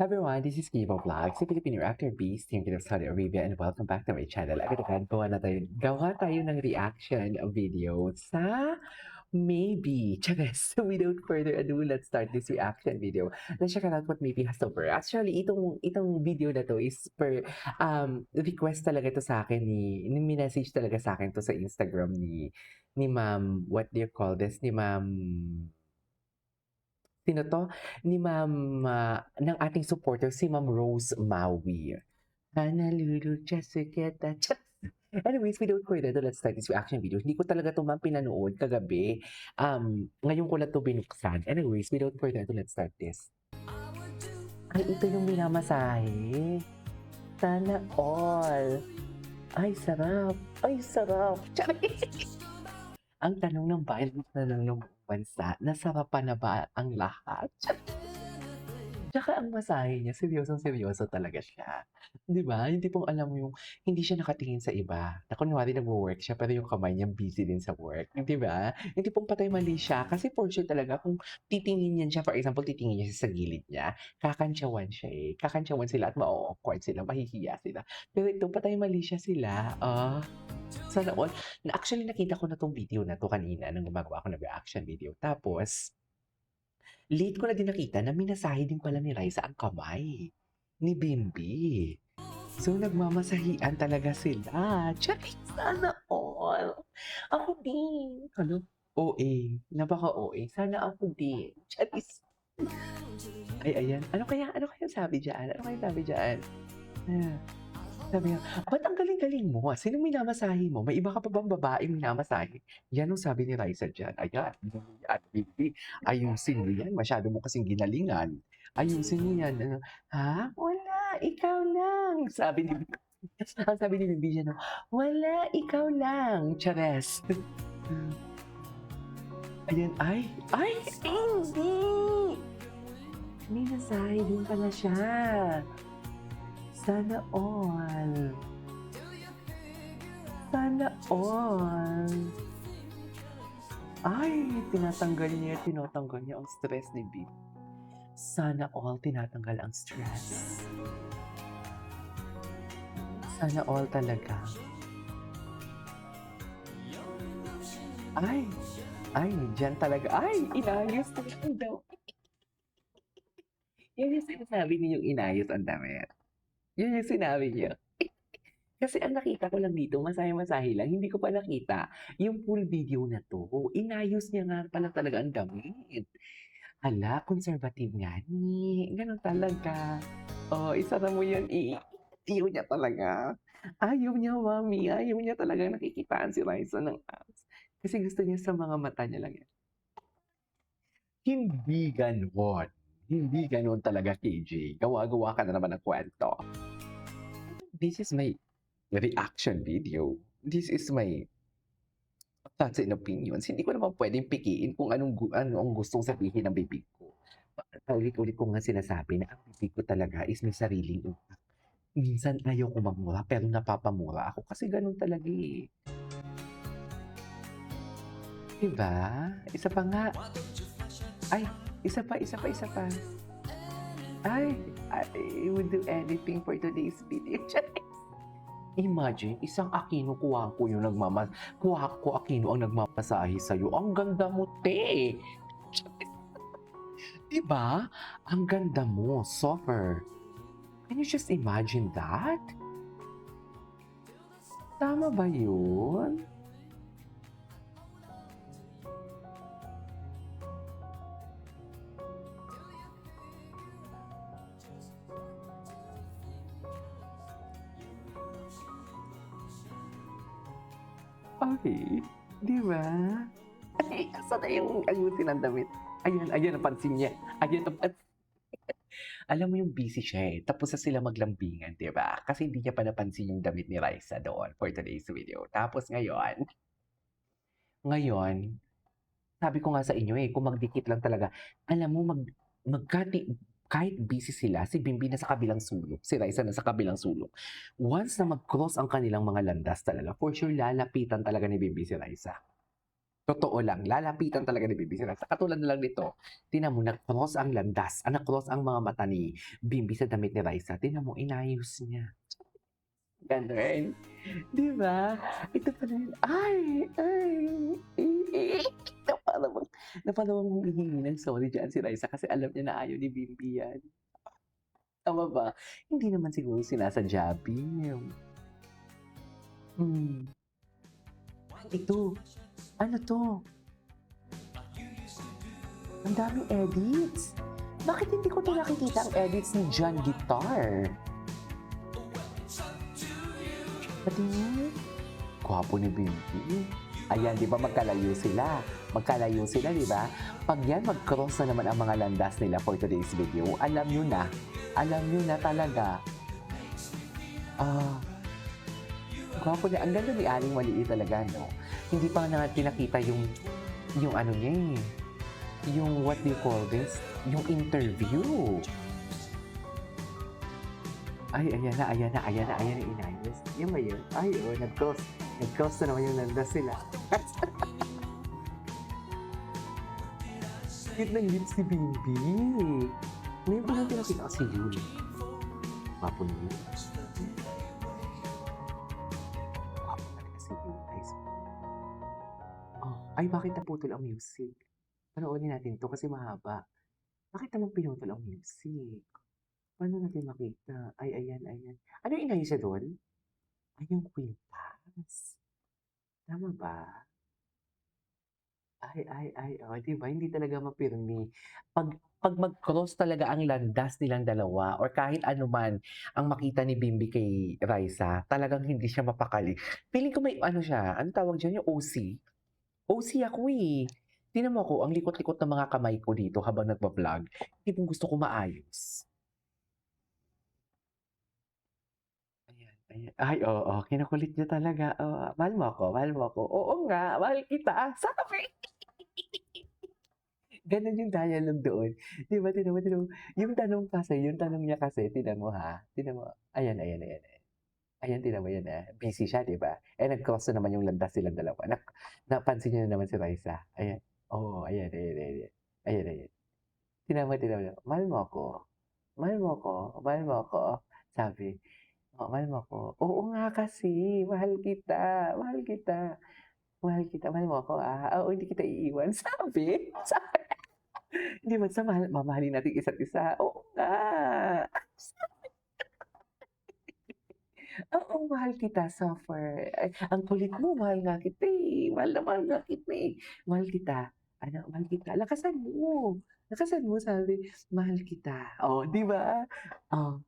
Hi everyone, this is Kivo Vlog, si Filipino actor Beast, yung of Saudi Arabia, and welcome back to my channel. Agad-agad, gawa tayo ng reaction video sa Maybe. Chares, so without further ado, let's start this reaction video. Let's check out what Maybe has to offer. Actually, itong video na to is per request talaga to sa akin ni minessage talaga sa akin to sa Instagram ni Ma'am, what do you call this? Ni Ma'am Sino 'to? Ni Ma'am, ng ating supporter si Ma'am Rose Mawi. Honolulu, just to get that Anyways, without further ado, let's start this reaction video. Hindi ko talaga 'to ma'am pinanood kagabi. Ngayon ko lang 'to binuksan. Anyways, without further ado, let's start this. Ay, ito yung minamasahe. Sana all. Ay, sarap. Ay, sarap. Charis! Ang tanong ng bayan na ng bansa, nasarapan na ba ang lahat? Tsaka ang masahe niya seryosong-seryoso talaga siya, 'di ba? Yung tipong alam mo yung hindi siya nakatingin sa iba, na kunwari nagwo-work siya pero yung kamay niya busy din sa work, 'di ba? Yung tipong patay mali siya kasi for sure talaga kung titingin niyan siya, for example, titingin niya siya sa gilid niya, kakantyawan siya, eh. Kakantyawan sila at ma-o-awkward sila, mahihiya sila. Pero ito patay mali siya sila, sana all. Actually nakita ko na 'tong video na 'to kanina nung gumagawa ako ng reaction video tapos late ko na din nakita na minasahe din pala ni Raisa ang kamay ni Bimbi. So, nagmamasahian talaga sila. Charis, sana all. Ako din. Ano? OA. Napaka-OA. Sana ako din. Charis. Ay, ayan. Ano kaya sabi dyan? Ano kaya sabi dyan? Ah, sabi niya, ba't ang galing-galing mo? Sinong minamasahe mo? May iba ka pa bang babaeng minamasahe? Yan ang sabi ni Raisa dyan. Ayan, yan, Bibi. Ayusin mo yan. Masyado mo kasing ginalingan. Ayusin mo yan. Ano, ha? Wala, ikaw lang. Sabi ni ang sabi ni Bibi dyan, wala, ikaw lang. Chares. Ayan, ay, hindi. Minasahe din pala siya. Sana all. Sana all. Ay, tinatanggal niya ang stress ni B. Sana all tinatanggal ang stress. Sana all talaga. Ay, diyan talaga. Ay, inayos talaga daw. Yan yung sinasabi niyong inayos ang damit. Yun yung sinabi niya. Kasi ang nakita ko lang dito, masahe-masahe lang, hindi ko pa nakita yung full video na 'to. Inayos niya nga pala talaga ang damit. Hala, conservative nga ni, gano'n talaga. Oh, isara mo 'yan, ayaw niya talaga. Ayaw niya mami, ayaw niya talaga nakikitaan si Raisa ng abs. Kasi gusto niya sa mga mata niya lang 'yan. Hindi gano'n. Hindi gano'n talaga, KJ. Gawa-gawa ka na naman ng kwento. This is my reaction video. This is my thoughts and opinions. Hindi ko naman pwedeng pikiin kung ano ang gustong sabihin ng bibig ko. Paulit-ulit ko nga sinasabi na ang bibig ko talaga is may sariling impact. Minsan ayaw ko magmura pero napapamura ako kasi gano'n talaga, eh. 'Di ba? Isa pa nga. Ay, isa pa. Ay, I would do anything for today's video. Imagine, isang Aquino Kuwako yung Kuwako Aquino ang nagmamasahe sa'yo. Ang ganda mo, te! 'Di ba? Ang ganda mo, softer. Can you just imagine that? Tama ba yun? Okey, 'di ba? Ay, asan na yung ayusin ang damit? Ayan napansin niya. Ayan alam mo yung busy siya, eh, tapos na sila maglambingan, 'di ba? Kasi hindi niya pa napansin yung damit ni Raisa doon for today's video. Tapos ngayon, sabi ko nga sa inyo, eh, kung magdikit lang talaga, alam mo magkati kahit busy sila, si Bimbi nasa kabilang sulok, si Raisa nasa kabilang sulok. Once na mag-cross ang kanilang mga landas talaga, for sure lalapitan talaga ni Bimbi si Raisa. Totoo lang, lalapitan talaga ni Bimbi si Raisa. Katulad na lang nito, tingnan mo nag-cross ang landas, nag-cross ang mga mata ni Bimbi sa damit ni Raisa. Tingnan mo inayos niya. Gano'n. 'Di ba? Ito pala yun, ay, na para bang humihingi ng sorry diyan si Raisa kasi alam niya na ayaw ni Bimbi 'yan. Tama ba? Hindi naman siguro sinasadya, Bim. Hmm. Ito, ano 'to? Ang daming edits. Bakit hindi ko 'to nakikita ang edits ni John Guitar? Patingin. Gwapo ni Bimbi. Ayan, 'di ba magkalayo sila? Magkalayo sila, 'di ba? 'Pag 'yan mag-cross na naman ang mga landas nila for today's video, alam niyo na. Alam niyo na talaga. Ah, gwapo niya. Ang ganda ni Aling Maliit talaga, 'no? Hindi pa nga natin nakita yung ano niya, eh, yung what do you call this? Yung interview. Ay, ayan na, ayan na, ayan na, ayan na inayos. Yan ba yun? Ay, oo, nag-cross. Nag-cross na naman yung landas sila. Cute ng lips ni Bimbi. Ngayon ko lang pinakita ko si Yun. Gwapo na yun. Gwapo talaga si Yun. Oh, ay, bakit naputol ang music? Panoorin natin to kasi mahaba. Bakit naman pinutol ang music? Paano natin makita? Ay, ayan, ayan. Ano yung inayos siya doon? Ay, yung kwintas. Tama ba? Ay, oh, 'di ba hindi talaga mapirmi. 'Pag mag-cross talaga ang landas nilang dalawa or kahit ano man ang makita ni Bimbi kay Raisa, talagang hindi siya mapakali. Feeling ko may ano siya, anong tawag diyan, yung OC? OC ako, eh. Tingnan mo ako, ang likot-likot ng mga kamay ko dito habang nagba-vlog. Tipong gusto ko maayos. Ayan, ayan. Ay, oo, kinukulit niya talaga. Oo, mahal mo ako, mahal mo ako. Oo nga, mahal kita. Sabi! Gano'n yung dialogue doon. 'Di ba, tignan mo, yung tanong niya kasi tignan mo, ha, tignan mo, ayan, ayan, ayan, ayan. Ayan, tignan mo yan, busy siya, 'di ba? Eh, nag-cross na naman yung landas nilang dalawa. Napansin niyo na naman si Raisa. Ayan, oo, ayan, ayan, ayan. Ayan, ayan. Tignan mo, "Mahal mo ako? Mahal mo ako? Mahal mo ako?" Sabi, "Oo, mahal mo ako?" "Oo nga kasi, mahal kita, mahal kita, mahal kita, mahal mo ako, Oo, hindi kita iiwan." Sabi. 'Di ba sa mamahalin natin isa't isa, oo nga. Oo, mahal kita, suffer. Ay, ang kulit mo, mahal nga kita, eh. Mahal na mahal nga kita, eh. Mahal kita. Ano, mahal kita. Lakasan mo. Lakasan mo, sabi, mahal kita. Oh, 'di ba? Oh,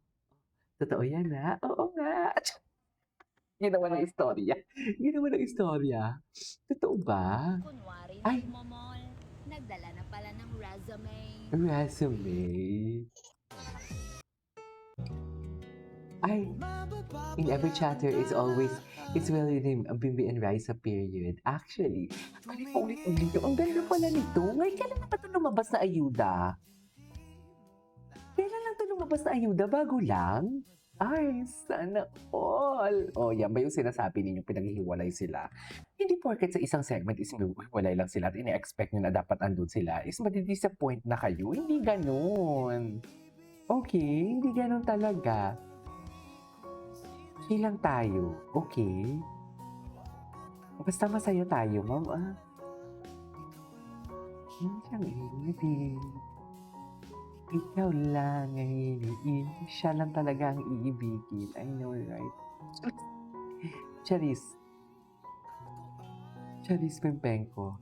totoo 'yan, Oo nga. Ginawa ng istorya. Ginawa ng istorya. Totoo ba? Kunwari Ay, nagmo-mall, nagdala na pala ng resume. resume. Ay, in every chapter, it's really named Bimbi and Raisa period. Actually, paulit-ulit to. Ang ganda pala nito. Ngayon, kailan na ba ito lumabas na ayuda? Kailan lang ito lumabas na ayuda? Bago lang? Ay, sana all. Oh, yan ba yung sinasabi ninyong pinaghihiwalay sila? Hindi porket sa isang segment is hiwalay lang sila at ine-expect nyo na dapat andun sila is madi-disappoint na kayo. Hindi ganun. Okay, hindi ganun talaga. Chill lang tayo, okay? Basta masaya tayo, ma'am, Yun siyang ibig. Ikaw lang ang iniibig. Siya lang talaga ang iibigin. I know, right? Charis. Charis Pempenko.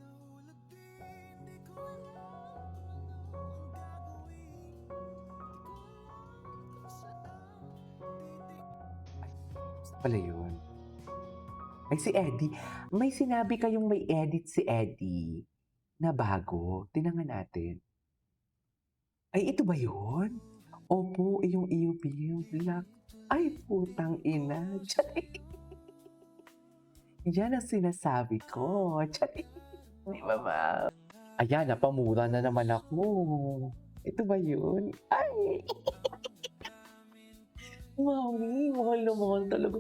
Pala yun. Ay, si Eddie. May sinabi kayong may edit si Eddie na bago. Tingnan nga natin. Ay, ito ba yun? Opo, yung EUP, yung black. Ay, putang ina. Yan ang sinasabi ko. Di ba, ma? Ayan, napamura na naman ako. Ito ba yun? Ay! Mami, mahal na mahal talaga.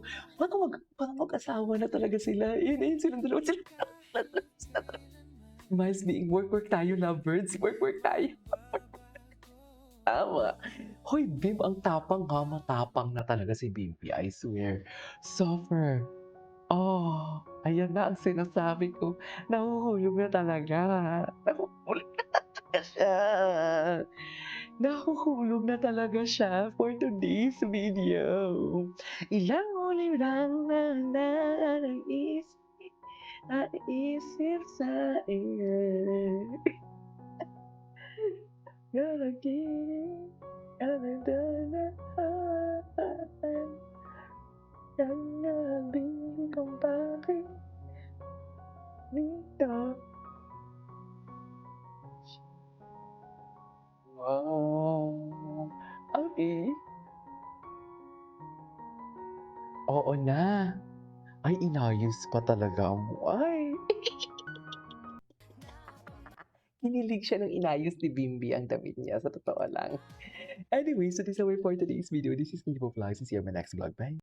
Parang mag-asawa na talaga sila. Yun, silang dalawa sila. Smiles being work tayo, lovebirds. Work tayo. Tama. Hoy, Bim, ang tapang ha. Matapang na talaga si Bimbi, I swear. Suffer. Oh, ayan na ang sinasabi ko. Nahuhulog na talaga. Nahuhulog na talaga siya. Nahuhulog na talaga siya for today's video. Ilang ulit lang na naisip sa iyo. Gonna give, gonna do the heart. Gonna be somebody dito. Wow. Okay. Oo na. Ay, inayos pa talaga mo. Ay. Kinilig siya ng inayos ni Bimbi ang damit niya, sa totoo lang. Anyway, so this is our for today's video. This is Nivo Vlogs. See you on my next vlog. Bye!